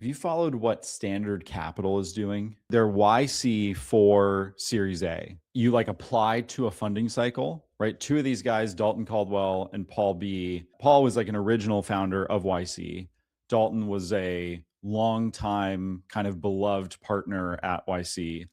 Have you followed what Standard Capital is doing? Their YC for Series A. You like apply to a funding cycle, right? Two of these guys, Dalton Caldwell and Paul B. Paul was like an original founder of YC. Dalton was a longtime kind of beloved partner at YC.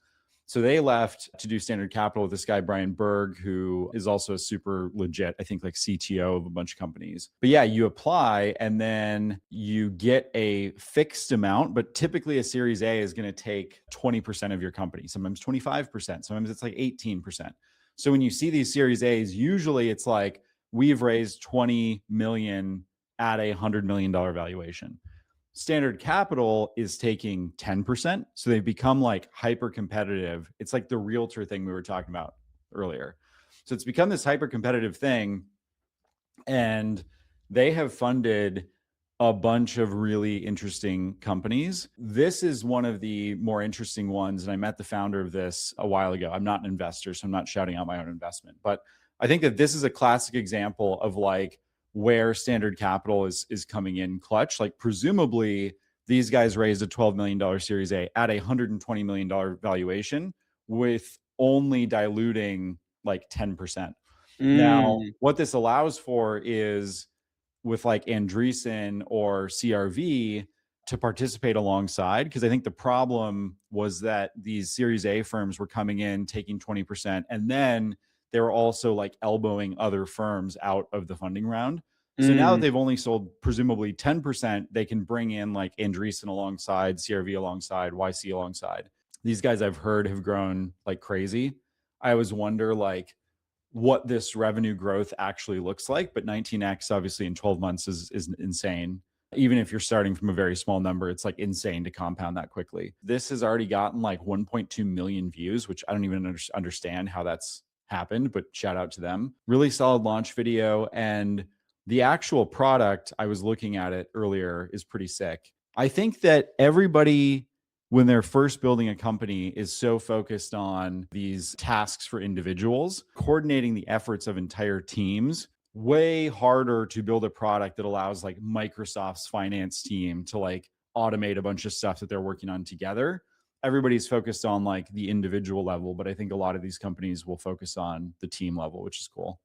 So they left to do Standard Capital with this guy, Brian Berg, who is also a super legit, I think like CTO of a bunch of companies. But yeah, you apply and then you get a fixed amount, but typically a Series A is going to take 20% of your company, sometimes 25%, sometimes it's like 18%. So when you see these Series A's, usually it's like, we've raised 20 million at a $100 million valuation. Standard Capital is taking 10%. So they've become like hyper competitive. It's like the realtor thing we were talking about earlier. So it's become this hyper competitive thing. And they have funded a bunch of really interesting companies. This is one of the more interesting ones. And I met the founder of this a while ago. I'm not an investor, so I'm not shouting out my own investment. But I think that this is a classic example of like where Standard Capital is coming in clutch. Like presumably these guys raised a $12 million Series A at a $120 million valuation with only diluting like 10%. Now, what this allows for is with like Andreessen or CRV to participate alongside, because I think the problem was that these Series A firms were coming in, taking 20%, and then they were also like elbowing other firms out of the funding round. So now that they've only sold presumably 10%, they can bring in like Andreessen alongside, CRV alongside, YC alongside. These guys I've heard have grown like crazy. I always wonder like what this revenue growth actually looks like, but 19x obviously in 12 months is insane. Even if you're starting from a very small number, it's like insane to compound that quickly. This has already gotten like 1.2 million views, which I don't even understand how that's happened, but shout out to them. Really solid launch video. And the actual product, I was looking at it earlier, is pretty sick. I think that everybody, when they're first building a company, is so focused on these tasks for individuals, coordinating the efforts of entire teams. Way harder to build a product that allows like Microsoft's finance team to like automate a bunch of stuff that they're working on together. Everybody's focused on like the individual level, but I think a lot of these companies will focus on the team level, which is cool.